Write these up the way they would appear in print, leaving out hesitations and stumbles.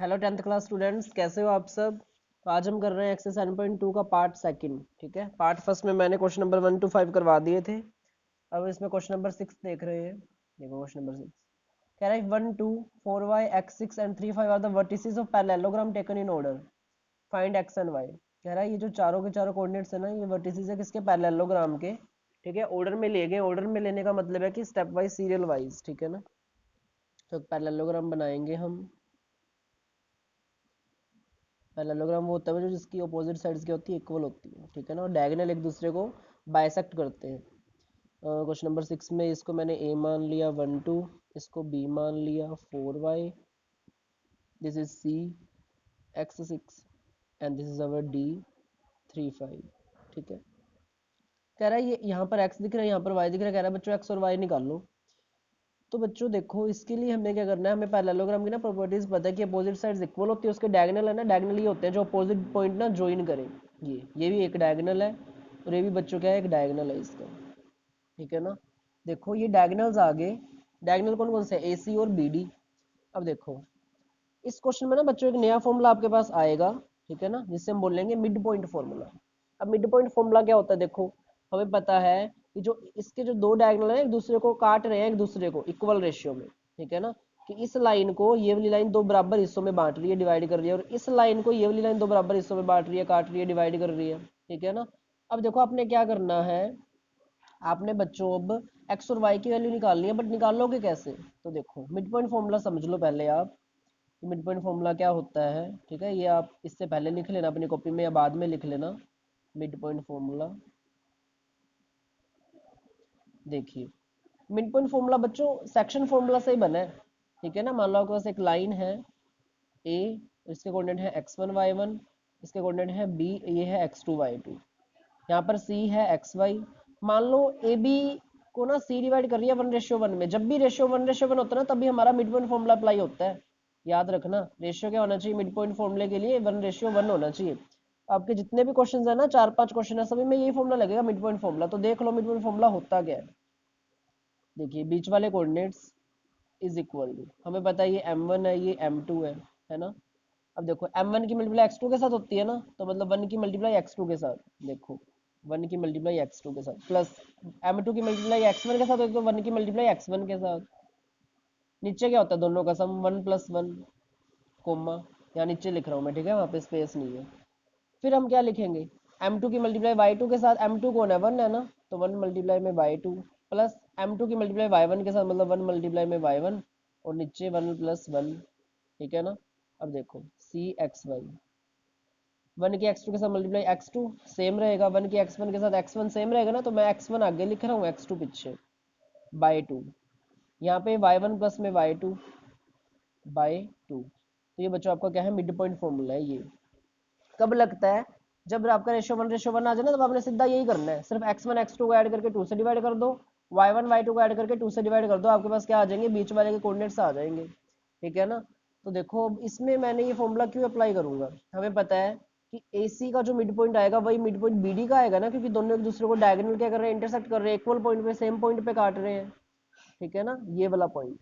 Hello 10th class students, कैसे हो आप सब। तो आज हम कर रहे हैं एक्सरसाइज 7.2 का पार्ट सेकंड। ठीक है, पार्ट फर्स्ट में मैंने क्वेश्चन नंबर 1 to 5 करवा दिए थे। अब इसमें क्वेश्चन नंबर 6 देख रहे हैं। देखो क्वेश्चन नंबर 6 कह रहा है 1 2 4y x6 and 3 5 are the vertices of parallelogram taken in order, find x and y। कह रहा है ये जो चारों के चारों कोऑर्डिनेट्स है ना, ये वर्टिसेस है किसके, पैरेललोग्राम के। ठीक है, ऑर्डर में लिए गए। ऑर्डर में लेने का मतलब है कि स्टेप वाइज, सीरियल वाइज। ठीक है ना, तो पैरेललोग्राम बनाएंगे हम। पैरेललोग्राम वो होता है जो जिसकी अपोजिट साइड्स की होती है इक्वल होती है। ठीक है ना, और डायगोनल एक दूसरे को बाइसेक्ट करते हैं। क्वेश्चन नंबर 6 में इसको मैंने ए मान लिया 1 2, इसको बी मान लिया 4y, this is C x6 and this is our D 3 5। ठीक है, कह रहा है ये यहाँ पर x दिख रहा है, यहाँ पर y दिख रहा है। कह रहा है बच्चों x और y निकाल लो। तो बच्चों देखो, इसके लिए हमें क्या करना है, हमें पैरेललोग्राम की ना प्रॉपर्टीज पता है कि अपोजिट साइड्स इक्वल होती है। उसके डायगोनल है ना, डायगोनल ये होते हैं जो अपोजिट पॉइंट ना ज्वाइन करें। ये भी एक डायगोनल है, और ये भी बच्चों क्या है, एक डायगोनल है इसका। ठीक है ना, देखो ये डायगोनल्स आगे। डायगोनल कौन कौन से, ए सी और बी डी। अब देखो इस क्वेश्चन में ना बच्चों एक नया फॉर्मूला आपके पास आएगा। ठीक है ना, जिससे हम बोलेंगे मिड पॉइंट फॉर्मूला। अब मिड पॉइंट फॉर्मूला क्या होता है, देखो हमें पता है कि जो इसके जो दो डायगोनल है एक दूसरे को काट रहे हैं, एक दूसरे को इक्वल रेशियो में। ठीक है ना, कि इस लाइन को ये वाली लाइन दो बराबर हिस्सों में बांट रही है, डिवाइड कर रही है, और इस लाइन को ये वाली लाइन दो बराबर हिस्सों में बांट रही है, काट रही है, डिवाइड कर रही है। ठीक है ना, अब देखो आपने क्या करना है, आपने बच्चों अब एक्स और वाई की वैल्यू निकालनी है। बट निकालोगे कैसे, तो देखो मिड पॉइंट फॉर्मूला समझ लो पहले आप। मिड पॉइंट फॉर्मूला क्या होता है, ठीक है, ये आप इससे पहले लिख लेना अपनी कॉपी में या बाद में लिख लेना। मिड पॉइंट फॉर्मूला देखिए, मिड पॉइंट फॉर्मूला बच्चों सेक्शन फॉर्मूला से ही बना है। ठीक है ना, मान लो आपके पास एक लाइन है ए, इसके कोऑर्डिनेट है x1 y1, इसके कोऑर्डिनेट है b, ये है x2 y2, यहाँ पर c है xy। मान लो ए बी को ना c डिवाइड कर रही है 1:1 में। जब भी रेशियो 1:1 होता है ना, तभी हमारा मिड पॉइंट फॉर्मूला अप्लाई होता है। याद रखना, रेशियो क्या होना चाहिए, मिड पॉइंट फॉर्मूले के लिए 1:1 होना चाहिए। आपके जितने भी क्वेश्चन है ना, 4-5 क्वेश्चन है, सभी में यही फॉर्मूला लगेगा, मिड पॉइंट फॉर्मूला। तो देख लो मिड पॉइंट फॉर्मूला होता क्या है। देखिए बीच वाले कोऑर्डिनेट्स इज इक्वल टू, हमें पता है ये m1 है, ये m2 है ना। अब देखो m1 की मल्टीप्लाई x2 के साथ होती है ना, तो मतलब 1 की मल्टीप्लाई x2 के साथ। देखो 1 की मल्टीप्लाई x2 के साथ, प्लस m2 की मल्टीप्लाई x1 के साथ होती है, तो 1 की मल्टीप्लाई x1 के साथ। नीचे क्या होता है, दोनों का सम 1+1, कोमा, यहाँ नीचे लिख रहा हूँ मैं। ठीक है, वहाँ पे स्पेस नहीं है। फिर हम क्या लिखेंगे, m2 की मल्टीप्लाई y2 के साथ, m2 कौन है, 1 है ना, तो 1 मल्टीप्लाई में y2, प्लस m2 की मल्टीप्लाई y1 के साथ, मतलब 1 मल्टीप्लाई में y1, और नीचे 1+1। ठीक है ना, अब देखो c x y, 1 की x2 के साथ मल्टीप्लाई x2 सेम रहेगा, 1 की x1 के साथ x1 सेम रहेगा ना, तो मैं x1 आगे लिख रहा हूँ, x2 पीछे, बाय 2। यहाँ पे y1 प्लस में y2 बाय 2। तो ये बच्चों आपका क्या है, मिड पॉइंट फॉर्मूला है ये। कब लगता है, जब आपका रेशियो 1:1 आ जाए ना, तब आपने सीधा यही करना है, सिर्फ x1 x2 को ऐड करके 2 से डिवाइड कर दो, y1 y2 को ऐड करके 2 से डिवाइड कर दो, आपके पास क्या आ जाएंगे, बीच वाले के कोऑर्डिनेट्स आ जाएंगे। ठीक है ना, तो देखो अब इसमें मैंने ये फॉर्मूला क्यों अप्लाई करूंगा, हमें पता है कि AC का जो मिड पॉइंट आएगा वही मिड पॉइंट BD का आएगा ना, क्योंकि दोनों एक दूसरे को डायगोनल क्या कर रहे हैं, इंटरसेक्ट कर रहे हैं, इक्वल पॉइंट पे, सेम पॉइंट पे काट रहे हैं। ठीक है ना, ये वाला पॉइंट।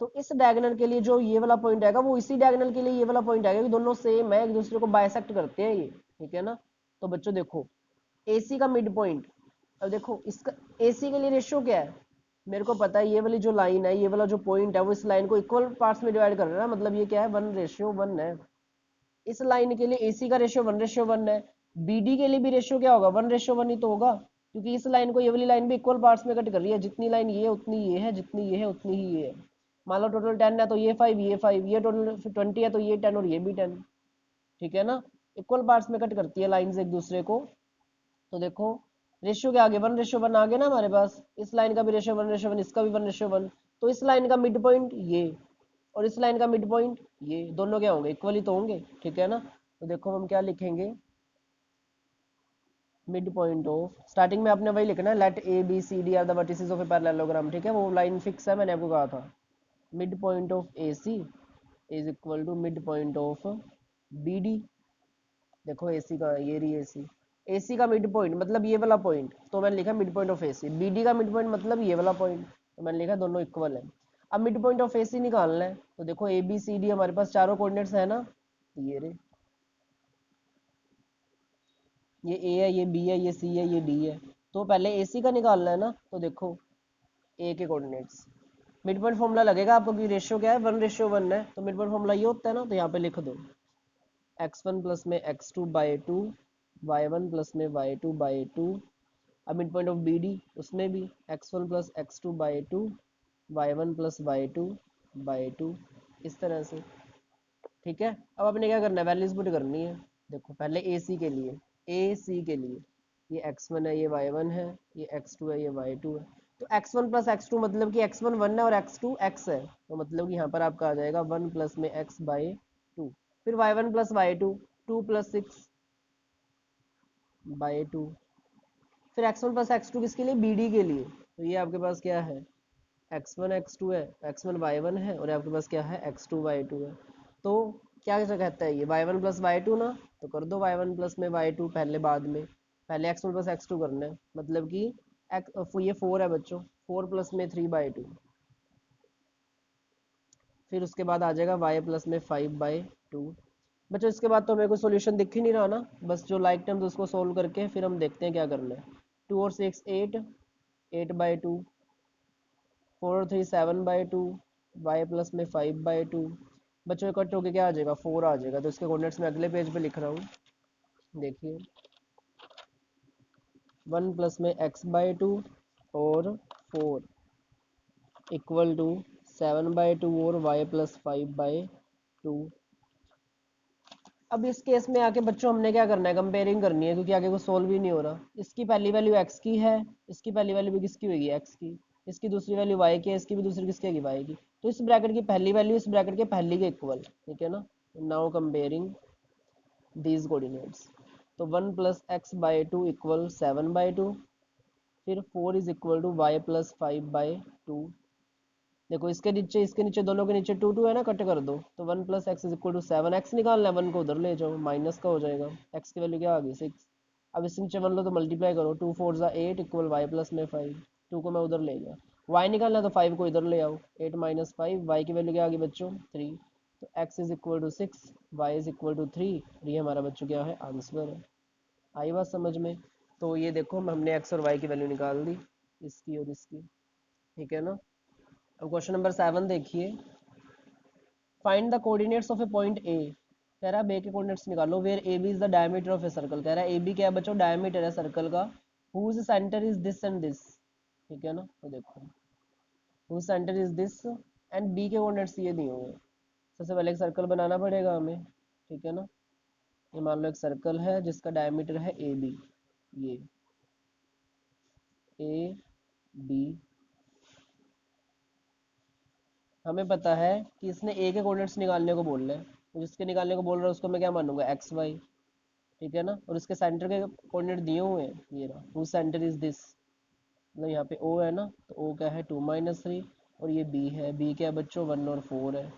तो इस डायगोनल के लिए जो ये वाला पॉइंट आएगा, वो इसी डायगोनल के लिए ये वाला पॉइंट आएगा, कि दोनों सेम है, एक दूसरे को बाइसेक्ट करते हैं ये। ठीक है ना, तो बच्चों देखो AC का मिड पॉइंट, अब देखो इसका AC के लिए रेशियो क्या है, मेरे को पता है ये वाली जो लाइन है, ये वाला जो पॉइंट है, वो इस लाइन को इक्वल पार्ट्स में डिवाइड कर रहा है, मतलब ये क्या है, 1:1 है। इस लाइन के लिए AC का रेशियो 1:1 है, BD के लिए भी रेशियो क्या होगा, 1:1 ही तो होगा, क्योंकि इस लाइन को ये वाली लाइन भी इक्वल पार्ट्स में कट कर रही है। जितनी लाइन ये उतनी ये है, जितनी ये है उतनी ही ये है। मान लो टोटल 10 है तो ये 5, ये 5, ये टोटल 20 है तो ये 10 और ये भी 10। ठीक है ना, इक्वल पार्ट्स में कट करती है लाइंस एक दूसरे को। तो देखो रेशियो के आगे 1:1 आ गया ना हमारे पास, इस लाइन का भी रेशियो 1:1, इसका भी 1:1। तो इस लाइन का मिड पॉइंट ये, और इस लाइन का मिड पॉइंट ये, दोनों क्या होंगे, इक्वल ही तो होंगे। ठीक है ना, तो देखो हम क्या लिखेंगे, मिड पॉइंट ऑफ, स्टार्टिंग में आपने वही लिखना है, let A B C D are the vertices of a parallelogram. ठीक है, वो लाइन फिक्स है, मैंने आपको कहा था। Mid point of A C is equal to mid point of B D. देखो AC का, ये रही AC का मिड पॉइंट मतलब ये वाला पॉइंट, तो मैंने लिखा mid point of AC। BD का मिड पॉइंट मतलब ये वाला पॉइंट, तो मैंने लिखा दोनों इक्वल है। अब मिड पॉइंट ऑफ ए सी निकालना है, तो देखो ए बी सी डी हमारे पास चारों कोऑर्डिनेट्स है ना, ये रे, ये ए है, ये बी है, ये सी है, ये डी है। तो पहले ए सी का निकालना है ना, तो देखो ए के कोऑर्डिनेट्स, मिड पॉइंट फॉर्मूला लगेगा आपको कि रेशियो क्या है, 1:1 है, तो मिड पॉइंट फॉर्मूला ये होता है ना, तो यहाँ पे लिख दो x1 प्लस में x2/2, y1 प्लस में y2/2। अब mid point of B D, उसमें भी x1 plus x2/2, y1 plus y2/2, इस तरह से। ठीक है, अब आपने क्या करना है, वैल्यूज पुट करनी है। देखो पहले ए सी के लिए, ए सी के लिए ये x1 है, ये y1 है, ये x2 है, ये y2 है। तो x1 प्लस x2 मतलब कि x1 1 है और x2 x है, तो मतलब कि यहाँ पर आपका आ जाएगा 1 प्लस में x/2। फिर y1 प्लस y2, 2 प्लस 6/2। फिर x1 प्लस x2 किसके लिए, bd के लिए, तो ये आपके पास क्या है, x1 x2 है, x1 y1 है, और आपके पास क्या है, x2 y2 है। तो क्या कहता है ये, y1 प्लस y2 ना, तो कर दो y1 प्लस में y2 पहले, बाद में पहले x1 प्लस x2 करना है, मतलब कि ये 4 है बच्चों, 4 प्लस में 3/2। फिर उसके बाद आ जाएगा y प्लस में 5/2। बच्चों इसके बाद तो मेरे को सोल्यूशन दिख ही नहीं रहा ना, बस जो लाइक टर्म्स उसको सोल्व करके फिर हम देखते हैं क्या करना है। 2 और 6 8, 8/2, 4 और 3 7/2, y प्लस में 5/2। बच्चों इकट्ठ होकर क्या आ जाएगा, 4 आ जाएगा। तो इसके कोऑर्डिनेट्स मैं अगले पेज पे लिख रहा हूँ, देखिए 1 प्लस में x/2 और 4 इक्वल टू 7/2 और y प्लस 5/2। अब इस केस में आके बच्चों हमने क्या करना है, कंपेयरिंग करनी है, क्योंकि आगे कुछ सोल्व ही नहीं हो रहा। इसकी पहली वैल्यू x की है, इसकी पहली वैल्यू भी किसकी होगी, x की, इसकी दूसरी वैल्यू y की है, इसकी भी दूसरी किसकी होगी, y की। तो इस ब्रैकेट की पहली वैल्यू इस ब्रैकेट के पहली के इक्वल, ठीक है ना। नाउ कंपेयरिंग दीज कोऑर्डिनेट्स, तो 1 प्लस x/2 इक्वल 7/2, फिर 4 is equal to y plus 5/2। देखो इसके नीचे दोनों के नीचे 2 2 है ना, कट कर दो, तो 1 plus x is equal to 7, x निकालना है, 1 को उधर ले जाओ, माइनस का हो जाएगा, एक्स की वैल्यू क्या आ गई 6। अब इसके नीचे 1 लो तो मल्टीप्लाई करो, 2 4 ज़ा 8 इक्वल वाई प्लस में 5, 2 को मैं उधर ले गया, वाई निकालना है तो 5 को इधर ले आओ, 8 माइनस 5, वाई की वैल्यू क्या आ गई बच्चों 3। तो x is equal to 6, y is equal to 3, और ये हमारा बच्चों क्या है, आंसर है। आई बात समझ में। तो ये देखो हमने एक्स और वाई की वैल्यू निकाल दी, इसकी और इसकी, ठीक है ना। अब क्वेश्चन नंबर 7 देखिए, find the coordinates of a point A. कह रहा है बे के कोऑर्डिनेट्स निकालो, where A B is the diameter of a circle. कह रहा है ए बी क्या है बच्चों, डायमीटर है सर्कल का, whose centre is this and this, ठीक है ना। तो देखो whose centre is this and B के कोऑर्डिनेट्स ये दिए हुए हैं। सबसे पहले एक सर्कल बनाना पड़ेगा हमें, ठीक है ना। ये मान लो एक सर्कल है जिसका डायमीटर है ए बी, ये ए बी। हमें पता है कि इसने ए के कोऑर्डिनेट्स निकालने को बोल रहे हैं, तो जिसके निकालने को बोल रहा है उसको मैं क्या मानूंगा, एक्स वाई, ठीक है ना। और इसके सेंटर के कोऑर्डिनेट दिए हुए हैं, ये रहा, हु सेंटर इज दिस, मतलब यहाँ पे ओ है ना, तो ओ क्या है 2 - 3, और ये बी है, बी क्या है बच्चों 1 और 4 है।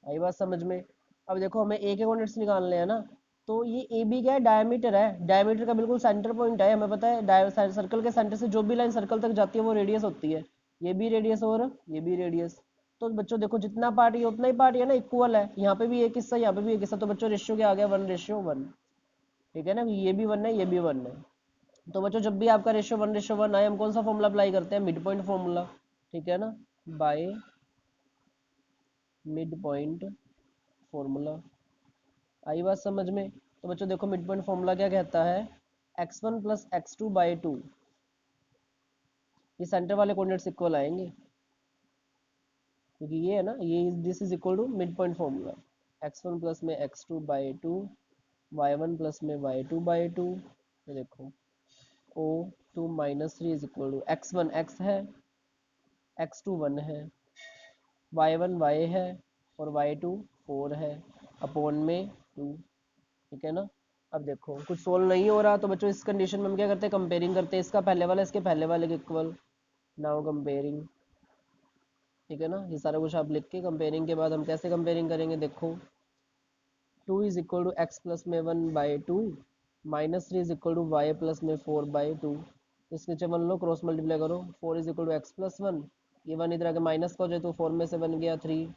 आई बात समझ में। अब देखो हमें ए के कोऑर्डिनेट्स निकालने हैं ना, तो ये ए बी क्या है, डायमीटर है, डायमीटर का बिल्कुल सेंटर पॉइंट है, हमें पता है सर्कल के सेंटर से जो भी लाइन सर्कल तक जाती है वो रेडियस होती है, ये भी रेडियस और ये भी रेडियस। तो बच्चों देखो जितना पार्ट ये उतना ही पार्ट है ना, इक्वल है, यहाँ पे भी एक हिस्सा, यहाँ पे भी एक हिस्सा, तो बच्चों रेशियो क्या आ गया, 1:1, ठीक है ना, ये भी 1 है, ये भी 1 है। तो बच्चों जब भी आपका रेशियो 1:1 आए, हम कौन सा फॉर्मूला अप्लाई करते हैं, मिड पॉइंट फॉर्मूला, ठीक है ना, बाय मिड पॉइंट फॉर्मूला। आई बात समझ में। तो बच्चों देखो मिड पॉइंट फॉर्मूला क्या कहता है, x1 प्लस x2/2, ये सेंटर वाले कोऑर्डिनेट्स इक्वल आएंगे, क्योंकि ये है ना, ये this is equal to mid point formula, x1 plus में x2/2, y1 प्लस में y2/2। ये देखो ओ 2 - 3 is equal to x1 x है, x2 1 है, y1 y है, और y2 4 है, अपॉन में 2, ठीक है ना। अब देखो कुछ सोल्व नहीं हो रहा, तो बच्चों इस कंडीशन में हम क्या करते हैं, कंपेयरिंग करते हैं, इसका पहले वाला इसके पहले वाले के इक्वल। नाउ कंपेयरिंग, ठीक है ना, ये सारा कुछ आप लिख के कंपेयरिंग के बाद हम कैसे कंपेयरिंग करेंगे, देखो 2 is equal to x plus में 1/2, -3 is equal to y plus में 4/2। इसके नीचे मान लो क्रॉस मल्टीप्लाई करो, 4 is equal to x plus 1, ये 1 इधर आके माइनस का हो जाए तो 4 में से बन गया 3।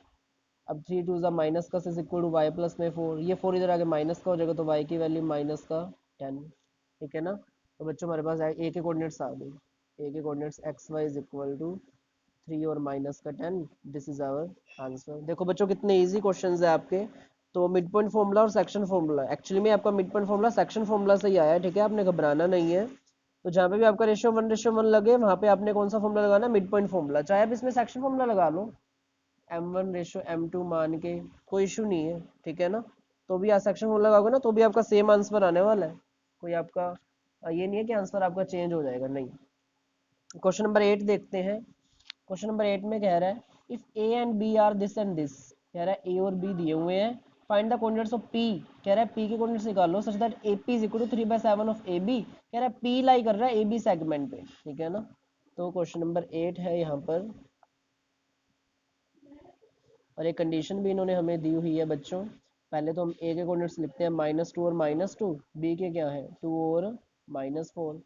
अब 3 2 ज़ा माइनस का 6 इक्वल टू वाई प्लस में 4। ये 4 इधर आके माइनस का हो जाएगा तो वाई की वैल्यू माइनस का 10। ठीक है ना। तो बच्चों हमारे पास ए के कोऑर्डिनेट्स आ गए। ए के coordinates x y is equal to 3 और माइनस का 10। This is our answer. देखो बच्चों कितने इजी क्वेश्चंस है आपके। तो मिड पॉइंट फॉर्मूला और सेक्शन फॉर्मूला, एक्चुअली में आपका mid point formula section formula से ही आया है। ठीक है, आपने घबराना नहीं है। तो जहाँ पे भी आपका रेशियो 1:1 लगे वहाँ पे आपने कौन सा फॉर्मूला लगाना, मिड पॉइंट फॉर्मूला। चाहे आप इसमें सेक्शन फॉर्मूला लगा लो, M1:M2 मान के, कोई इशू नहीं है। ठीक है ना। तो भी आप सेक्शन फॉर्मूला लगाओगे ना तो भी आपका सेम आंसर आने वाला है। कोई आपका ये नहीं है कि आंसर आपका चेंज हो जाएगा, नहीं। क्वेश्चन नंबर 8 देखते हैं। क्वेश्चन नंबर 8 में कह रहा है if A and B are this and this. कह रहा है ए और बी दिए हुए हैं, find the coordinates of P. कह रहा है पी के कोऑर्डिनेट्स निकालो such that A P is equal to 3/7 of A B. कह रहा है पी लाई कर रहा है ए बी सेगमेंट पे। ठीक है ना। तो क्वेश्चन नंबर 8 है यहाँ पर, और एक कंडीशन भी इन्होंने हमें दी हुई है बच्चों। पहले तो हम ए के कोऑर्डिनेट्स लिखते हैं -2 और -2, बी के क्या है 2 और -4।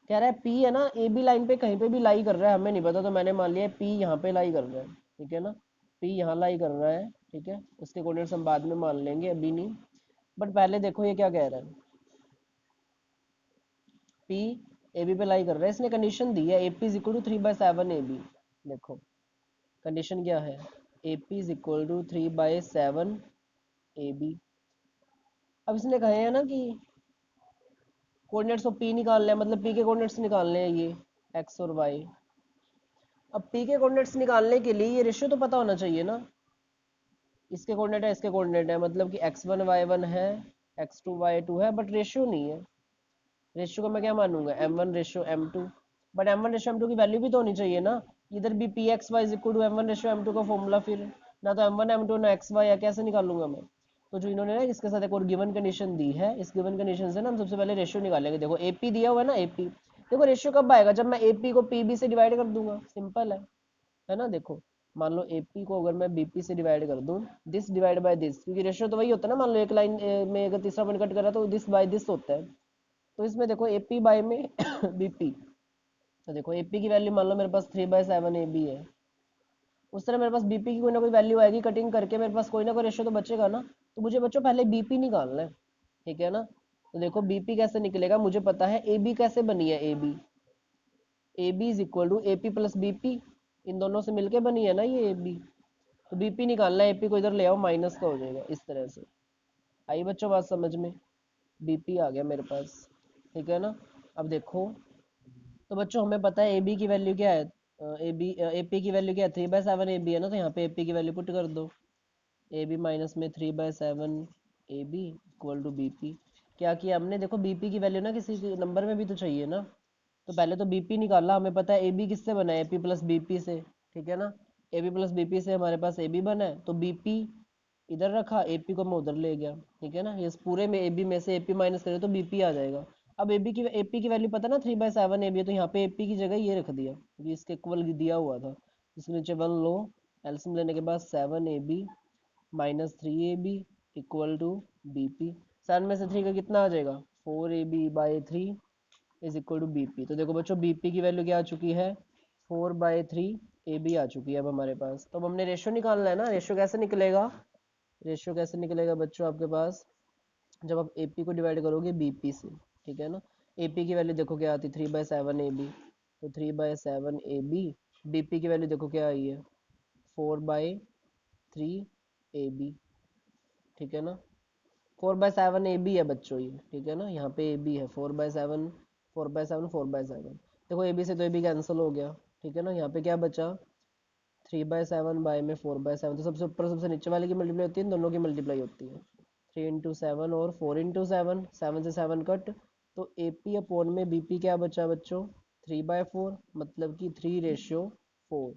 कह रहा है पी है ना ए बी लाइन पे कहीं पे भी लाई कर रहा है, हमें नहीं पता, तो मैंने मान लिया पी यहाँ पे लाई कर रहा है। ठीक है ना, पी यहाँ लाई कर रहा है। ठीक है, उसके कोऑर्डिनेट्स हम बाद में मान लेंगे, अभी नहीं। बट पहले देखो ये क्या कह रहा है, पी ए बी पे लाई कर रहा है, इसने कंडीशन दी है A P is equal to 3/7 A B. देखो कंडीशन क्या है, A P is equal to 3/7 A B. अब इसने कहे हैं ना कि कोऑर्डिनेट्स ऑफ पी निकालने हैं, मतलब पी के कोऑर्डिनेट्स निकालने हैं ये एक्स और वाई। अब पी के कोऑर्डिनेट्स निकालने के लिए ये रेशियो तो पता होना चाहिए ना। इसके कोऑर्डिनेट है, इसके कोऑर्डिनेट है, मतलब कि x1 y1 है, x2 y2 है, बट रेशियो नहीं है। रेशियो का मैं क्या मानूंगा M1:M2। बट M1:M2 की वैल्यू भी तो होनी चाहिए ना। इधर भी P x y is equal to M1:M2 का फॉर्मूला, फिर ना तो M1 M2 ना एक्स वाई है, कैसे निकालूंगा मैं। तो जो इन्होंने ना इसके साथ एक और गिवन कंडीशन दी है, इस गिवन कंडीशन से ना हम सबसे पहले रेशियो निकालेंगे। देखो एपी दिया हुआ है ना, एपी। देखो रेशियो कब आएगा, जब मैं एपी को पीबी से डिवाइड कर दूंगा, सिंपल है ना। देखो मान लो एपी को अगर मैं बीपी से डिवाइड कर दूं, दिस डिवाइड बाय दिस, क्योंकि रेशियो तो वही होता है ना। मान लो एक लाइन में अगर तीसरा पॉइंट कट कर रहा है तो दिस बाय दिस होता है। तो इसमें देखो एपी बाय में बीपी, तो देखो एपी की वैल्यू मान लो मेरे पास 3/7 ए बी है। उस तरह मेरे पास बीपी की कोई ना कोई वैल्यू आएगी, कटिंग करके मेरे पास कोई ना कोई रेशियो तो बचेगा ना। तो मुझे बच्चों पहले बीपी निकालना है। ठीक है ना। तो देखो बीपी कैसे निकलेगा, मुझे पता है ए बी कैसे बनी है, A B, A B is equal to A P plus B P. इन दोनों से मिलके बनी है ना ये ए बी। तो बीपी निकालना है, एपी को इधर ले आओ, माइनस का हो जाएगा इस तरह से। आई बच्चों बात समझ में, बीपी आ गया मेरे पास। ठीक है ना। अब देखो तो बच्चों हमें पता है ए बी की वैल्यू क्या है, ए बी ए पी की वैल्यू क्या है 3/7 ए बी है ना। तो यहाँ पे ए पी की वैल्यू पुट कर दो, ए बी माइनस में 3/7 A B equal to B P. क्या किया हमने, देखो बीपी की वैल्यू ना किसी नंबर में भी तो चाहिए ना। तो पहले तो बीपी निकाला, हमें पता है ए बी किससे बना है, A P plus B P से। ठीक है ना, A B plus B P से हमारे पास ए बी बना है, तो बी पी इधर रखा, ए पी को मैं उधर ले गया। ठीक है ना, ये पूरे में ए बी में से ए पी माइनस करें तो बी पी आ जाएगा। अब ए पी की वैल्यू पता ना 3/7 ए बी है, तो यहाँ पे ए पी की जगह ये रख दिया क्योंकि इसके इक्वल दिया हुआ था। इसके नीचे 1 लो, एलसीएम लेने के बाद 7 A B minus 3 A B equal to B P. 7 में से 3 का कितना आ जाएगा, 4 AB/3 is equal to B P. तो देखो बच्चों बी पी की वैल्यू क्या आ चुकी है, 4/3 ए बी आ चुकी है अब हमारे पास। तो अब हमने रेशियो निकालना है ना। रेशियो कैसे निकलेगा, रेशियो कैसे निकलेगा बच्चों आपके पास, जब आप ए पी को डिवाइड करोगे बी पी से। ठीक है ना, ए पी की वैल्यू देखो क्या आती, 3/7 ए बी, तो 3/7 ए बी। बी पी की वैल्यू देखो क्या आई है, 4/3 ए बी। ठीक है ना, 4/7 ए बी है बच्चों ये। ठीक है ना, यहाँ पे ए बी है 4/7, 4/7, 4/7। देखो ए बी से तो ए बी कैंसिल हो गया। ठीक है ना, यहाँ पे क्या बचा, 3/7 बाय में 4/7, तो सबसे ऊपर सबसे नीचे वाले की मल्टीप्लाई होती है, दोनों की मल्टीप्लाई होती है। 3 × 7 और 4 × 7, 7 से 7 कट, तो ए पी अपॉन में बी पी क्या बचा बच्चों, 3/4, मतलब कि 3:4।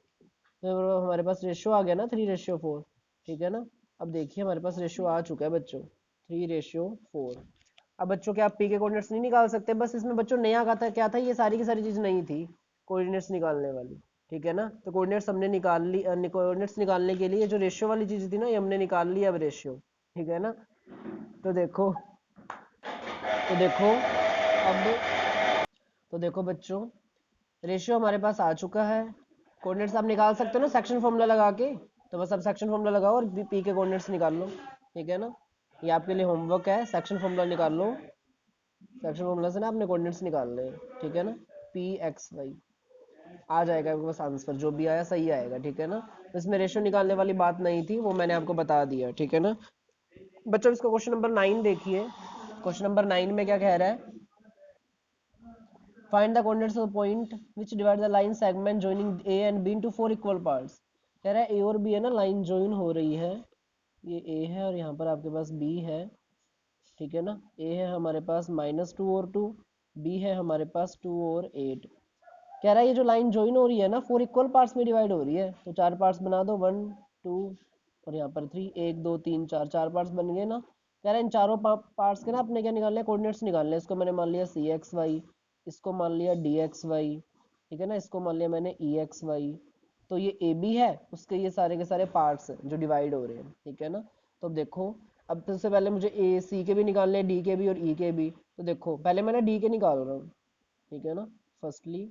तो हमारे पास रेशियो आ गया ना 3:4। ठीक है ना, अब देखिए हमारे पास रेशियो आ चुका है बच्चों 3:4। अब बच्चों क्या आप पी के कोऑर्डिनेट्स नहीं निकाल सकते, बस इसमें बच्चों नया था क्या था, ये सारी की सारी चीज़ नहीं थी कोऑर्डिनेट्स निकालने वाली। ठीक है ना, तो कोऑर्डिनेट्स हमने निकाल ली, कोऑर्डिनेट्स निकालने के लिए जो रेशियो वाली चीज़ थी ना ये हमने निकाल ली अब रेशियो। ठीक है ना, तो देखो अब तो देखो बच्चों रेशियो हमारे पास आ चुका है। कोऑर्डिनेट्स आप निकाल सकते हो ना सेक्शन फॉर्मूला लगा के, तो बस अब सेक्शन फॉर्मूला लगाओ और पी के कोऑर्डिनेट्स निकाल लो, ठीक है ना। ये आपके लिए होमवर्क है, सेक्शन फॉर्मूला निकाल लो, सेक्शन फॉर्मूला से ना आपने कोऑर्डिनेट्स निकालने हैं, ठीक है ना। पी एक्स वाई आ जाएगा आपके पास आंसर, जो भी आया सही आएगा, ठीक है ना। इसमें रेशियो निकालने वाली बात नहीं थी, वो मैंने आपको बता दिया, ठीक है ना। बच्चों इसका क्वेश्चन नंबर 9 देखिए। क्वेश्चन नंबर 9 में क्या कह रहा है, find the coordinates of the point which divide the line segment joining A and B into 4 equal parts. कह रहा है ए और बी है ना, लाइन जॉइन हो रही है, ये ए है और यहाँ पर आपके पास बी है, ठीक है ना। ए है हमारे पास -2 और 2, बी है हमारे पास 2 और 8। कह रहा है ये जो लाइन ज्वाइन हो रही है ना 4 इक्वल पार्ट्स में डिवाइड हो रही है, तो 4 पार्ट्स बना दो, 1 2 और यहाँ पर 3, 1 2 3 4, 4 पार्ट्स बन गए ना। कह रहा है इन चारों पार्ट्स के ना अपने क्या निकालने हैं, कोऑर्डिनेट्स निकालने हैं। इसको मैंने मान लिया सी एक्स वाई, इसको मान लिया डी एक्स वाई, ठीक है ना, इसको मान लिया मैंने ई एक्स वाई। तो ये ए बी है, उसके ये सारे के सारे पार्ट्स हैं जो डिवाइड हो रहे हैं, ठीक है ना। तो देखो अब सबसे पहले मुझे ए सी के भी निकालने हैं, डी के भी और ई के भी। तो देखो पहले मैंने डी के निकाल रहा हूँ, ठीक है ना। फर्स्टली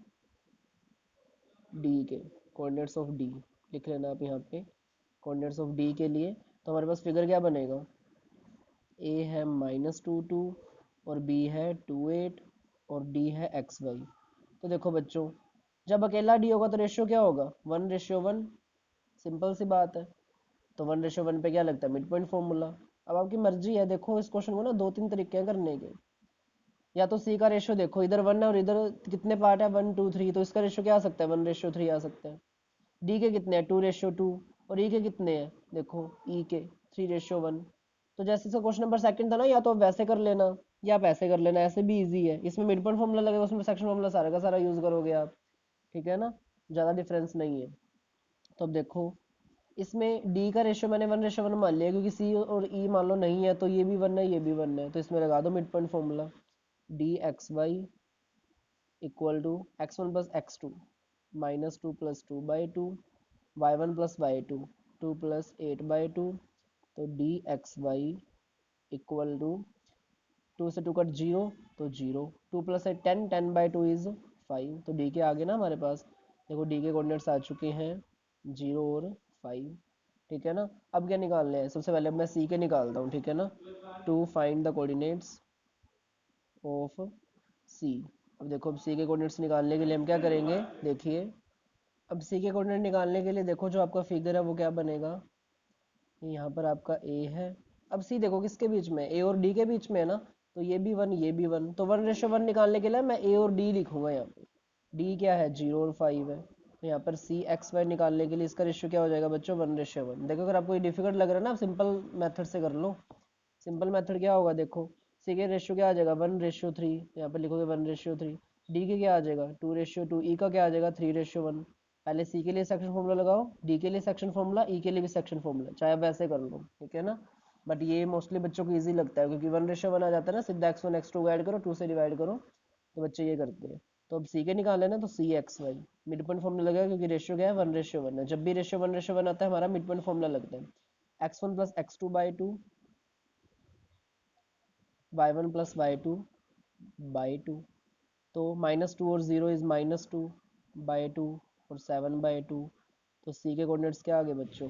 डी के कोऑर्डिनेट्स ऑफ डी लिख लेना आप यहाँ पे, कोऑर्डिनेट्स ऑफ डी के लिए। तो हमारे पास फिगर क्या बनेगा, ए है -2 2 और बी है 2 8 और डी है एक्स वाई। तो देखो बच्चों, जब अकेला डी होगा तो रेशियो क्या होगा, 1:1, सिंपल सी बात है। तो 1:1 पे क्या लगता है, मिड पॉइंट फॉर्मूला। अब आपकी मर्जी है, देखो इस क्वेश्चन को ना 2-3 तरीके हैं करने के। या तो सी का रेशियो देखो, इधर 1 है और इधर कितने पार्ट है, 1 2 3, तो इसका रेशियो क्या आ सकता है, 1:3 आ सकता है। डी के कितने हैं, 2:2 और ई के कितने हैं, देखो ई के 3:1। तो जैसे इसका क्वेश्चन नंबर सेकंड था ना, या तो आप वैसे कर लेना या आप ऐसे कर लेना, ऐसे भी इजी है। इसमें मिड पॉइंट फॉर्मूला लगेगा, उसमें सेक्शन फॉर्मूला सारा का सारा यूज करोगे आप, ठीक है ना, ज़्यादा डिफरेंस नहीं है। तो अब देखो इसमें डी का रेशियो मैंने 1:1 मान लिया, क्योंकि सी और ई मान लो नहीं है, तो ये भी 1 है ये भी 1 है, तो इसमें लगा दो mid point formula, D x y equal to x1 plus x2 -2 + 2/2 y1 plus y2 2 + 8/2। तो D x y equal to 2 से 2 कट 0, तो 0, 2 + 8 10, 10/2 इज 5। तो डी के आगे ना हमारे पास देखो डी के कोऑर्डिनेट्स आ चुके हैं 0 और 5, ठीक है ना। अब क्या निकालने हैं, सबसे पहले मैं सी के निकालता हूँ, ठीक है ना। To find the coordinates of C. अब देखो अब सी के कोऑर्डिनेट्स निकालने के लिए हम क्या करेंगे, देखिए अब सी के कोऑर्डिनेट निकालने के लिए देखो जो आपका फिगर है वो क्या बनेगा, यहाँ पर आपका ए है। अब सी देखो किसके बीच में, ए और डी के बीच में है ना, तो ये भी 1 ये भी 1, तो 1:1 निकालने के लिए मैं ए और डी लिखूंगा यहाँ पे। डी क्या है, 0 और 5 है, तो यहाँ पर सी एक्स वाई निकालने के लिए इसका रेशियो क्या हो जाएगा बच्चों, 1:1। देखो अगर आपको ये डिफिकल्ट लग रहा है ना, आप सिंपल मेथड से कर लो। सिंपल मेथड क्या होगा, देखो सी के रेशियो क्या आ जाएगा, 1:3, यहाँ पर लिखोगे 1:3। डी के क्या आ जाएगा, 2:2, ई का क्या आ जाएगा, 3:1। पहले सी के लिए सेक्शन फॉर्मूला लगाओ, डी के लिए सेक्शन फॉर्मूला, ई के लिए भी सेक्शन फॉर्मूला, चाहे आप वैसे कर लो, ठीक है ना। बट ये मोस्टली बच्चों को इजी लगता है, क्योंकि 1:1 आ जाता है ना, सीधा x1 x2 ऐड करो, 2 से डिवाइड करो, तो बच्चे ये करते हैं। तो अब सी के निकाले ना, तो C X Y mid point formula लगेगा, क्योंकि रेशियो क्या है, 1:1 है। जब भी रेशियो 1:1 आता है हमारा मिड पॉइंट फॉर्मूला लगता है। x1 + x2/2 y1 + y2/2। तो -2 और 0 इज -2/2 और 7/2। तो सी के कोऑर्डिनेट्स क्या आ गए बच्चों,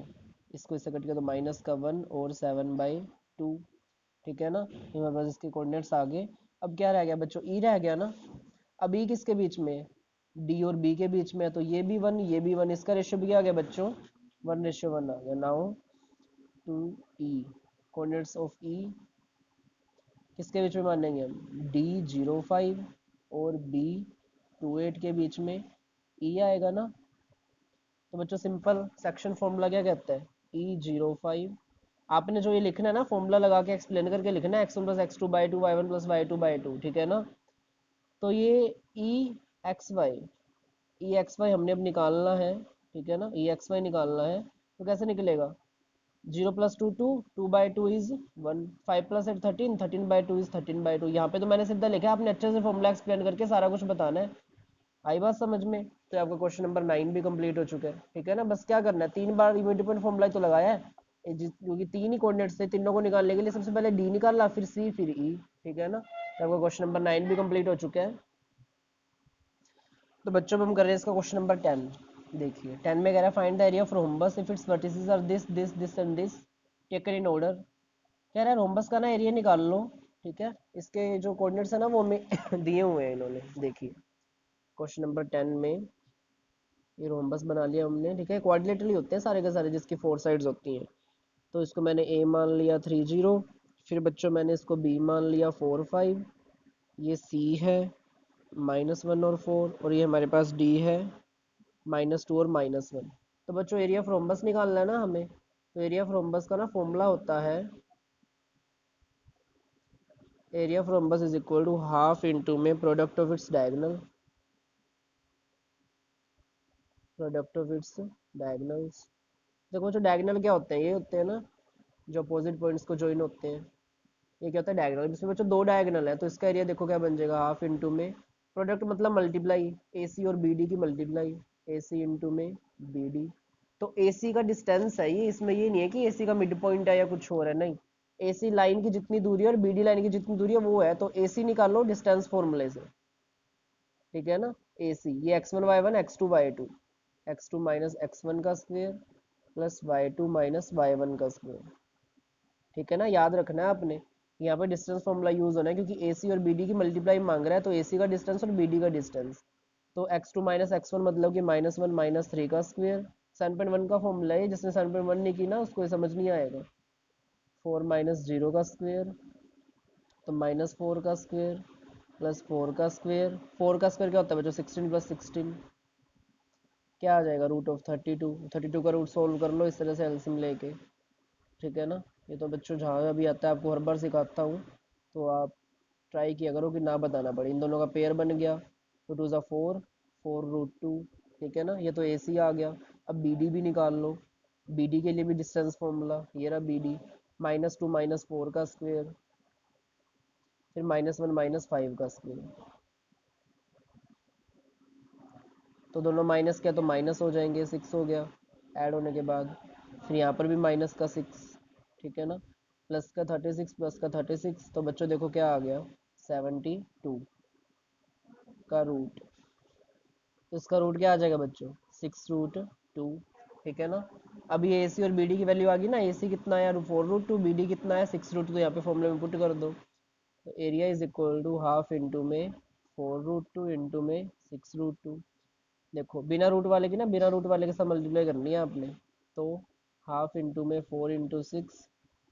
इसको इससे कट के तो -1 और 7/2, ठीक है ना। तो हमारे पास इसके कोऑर्डिनेट्स आ गए। अब क्या रह गया बच्चों, ई रह गया ना। अब ई किसके बीच में, डी और बी के बीच में है, तो ये भी 1 ये भी 1, इसका रेशियो भी क्या आ गया बच्चों, 1:1 आ गया। Now to E, coordinates of E किसके बीच में मानेंगे हम, D05 और B28 के बीच में E आएगा ना। तो बच्चों सिंपल सेक्शन फॉर्मूला क्या कहता है, E05। आपने जो ये लिखना है ना, फॉर्मूला लगा के एक्सप्लेन करके लिखना है, x1 + x2/2 y1 + y2/2, ठीक है ना। तो ये EXY हमने अब निकालना है, ठीक है ना, EXY निकालना है। तो कैसे निकलेगा, 0 + 2 2, 2/2 इज 1, 5 + 8 13, 13/2 इज 13/2। यहाँ पे तो मैंने सीधा लिखा, आपने अच्छे से फॉर्मूला एक्सप्लेन करके सारा कुछ बताना है। आई बात समझ में, तो आपका क्वेश्चन नंबर 9 भी कंप्लीट हो चुका है, ठीक है ना। बस क्या करना है, 3 बार इमीडिएट फॉर्मूला तो लगाया है, क्योंकि 3 ही कोऑर्डिनेट्स थे, तीनों को निकालने के लिए सबसे पहले डी निकाला, फिर सी फिर ई, ठीक है ना। तो आपका क्वेश्चन नंबर 9 भी कंप्लीट हो चुका है। तो बच्चों में हम कर रहे हैं इसका क्वेश्चन नंबर 10। देखिए 10 में कह रहा है find the area of rhombus if its vertices are this this this and this taken in order. कह रहा है रोम्बस का ना एरिया निकाल लो, ठीक है। इसके जो कोऑर्डिनेट्स है ना वो में दिए हुए हैं इन्होंने। देखिए क्वेश्चन नंबर 10 में ये रोम्बस बना लिया हमने, ठीक है। क्वाड्रिलेटरली होते हैं सारे के सारे जिसकी 4 साइड्स होती हैं। तो इसको मैंने ए मान लिया 3 0, फिर बच्चों मैंने इसको बी मान लिया 4 5, ये सी है -1 और 4, और ये हमारे पास डी है -2 और -1। तो बच्चों एरिया ऑफ रोम्बस निकालना है ना हमें। तो एरिया ऑफ रोम्बस का ना फॉर्मूला होता है area of rhombus is equal to half into में product of its diagonal, product of its diagonals. देखो जो डायगोनल क्या होते हैं, ये होते हैं ना जो अपोजिट पॉइंट्स को ज्वाइन होते हैं, ये क्या होता है डायगोनल। इसमें बच्चों दो डायगोनल है तो इसका एरिया देखो क्या बन जाएगा, हाफ इंटू में प्रोडक्ट मतलब मल्टीप्लाई ए सी और बी डी की मल्टीप्लाई, ए सी इंटू में बी डी। तो ए सी का डिस्टेंस है ये, इसमें ये नहीं है कि ए सी का मिड पॉइंट है या कुछ और है, नहीं। ए सी लाइन की जितनी दूरी है और बी डी लाइन की जितनी दूरी है वो है, तो ए सी निकालो डिस्टेंस फॉर्मूले से, ठीक है ना। ए सी ये x1 y1 x2 y2, x2 minus x1 का square plus y2 minus y1 का स्क्वेयर, ठीक है ना। याद रखना है आपने, यहाँ पे डिस्टेंस फॉर्मूला यूज होना है क्योंकि ए सी और बी डी की मल्टीप्लाई मांग रहा है, तो ए सी का डिस्टेंस और बी डी का डिस्टेंस। तो x2 माइनस x1 मतलब कि -1 -3 का स्क्वेयर। 7.1 का फॉर्मूला है, जिसने 7.1 नहीं की ना उसको ये समझ नहीं आएगा। 4 माइनस 0 का स्क्वेयर, तो -4 का स्क्वेयर प्लस 4 का स्क्वेयर। 4 का स्क्वेयर क्या होता है बच्चों, 16 प्लस 16 क्या आ जाएगा, √32। 32 का रूट सोल्व कर लो इस तरह से एलसीएम लेके, ठीक है ना। ये तो बच्चों जहाँ भी आता है आपको हर बार सिखाता हूँ, तो आप ट्राई किया करो कि ना बताना पड़े। इन दोनों का पेयर बन गया, तो 2 ज़ा 4, 4√2, ठीक है ना। ये तो ए सी आ गया। अब बी डी भी निकाल लो, बी डी के लिए भी डिस्टेंस फॉर्मूला ये रहा बी डी, -2 -4 का स्क्वेयर, फिर -1 -5 का स्क्वेयर। तो दोनों माइनस किया तो माइनस हो जाएंगे, 6 हो गया ऐड होने के बाद। फिर यहाँ पर भी माइनस का 6, ठीक है ना। प्लस का 36 प्लस का 36, तो बच्चों देखो क्या आ गया, 72 का रूट। तो इसका रूट क्या आ जाएगा बच्चों, 6√2, ठीक है ना। अब ये ए सी और बी डी की वैल्यू आ गई ना, ए सी कितना है 4√2, बी डी कितना है 6√2, तो यहाँ पे फॉर्मूले में पुट कर दो। तो area is equal to half into में 4√2 इंटू में 6√2। देखो बिना रूट वाले की ना, बिना रूट वाले के साथ मल्टीप्लाई करनी है आपने। तो हाफ इंटू में 4 × 6,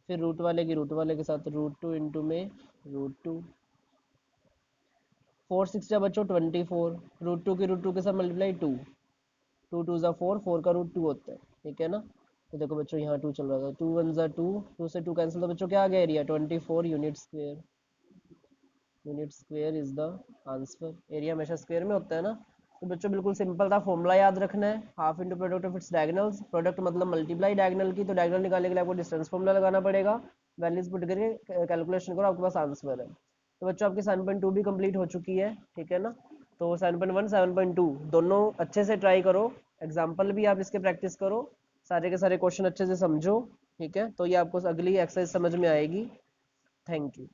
फिर रूट वाले के साथ √2 इंटू में √2। 4 6 जा बच्चों 24, √2 की √2 के साथ मल्टीप्लाई 2, 2 2 ज़ा 4, 4 का रूट 2 होता है, ठीक है ना। तो देखो बच्चों यहाँ 2 चल रहा था, 2 1 ज़ा 2, 2 से 2 कैंसिल, तो बच्चों क्या आ गया area 24 unit square. Unit square is the answer. Area हमेशा स्क्वेयर में होता है ना। तो बच्चों बिल्कुल सिंपल था, फॉर्मूला याद रखना है, half into product of its diagonals. Product मतलब मल्टीप्लाई डायगोनल की, तो डायगोनल निकालने के लिए आपको डिस्टेंस फॉर्मूला लगाना पड़ेगा। वैल्यूज पुट करके कैलकुलेशन करो, आपके पास आंसर है। तो बच्चों आपकी 7.2 भी कंप्लीट हो चुकी है, ठीक है ना। तो 7.1 7.2 दोनों अच्छे से ट्राई करो, एग्जाम्पल भी आप इसके प्रैक्टिस करो, सारे के सारे क्वेश्चन अच्छे से समझो, ठीक है। तो ये आपको अगली एक्सरसाइज समझ में आएगी। Thank you.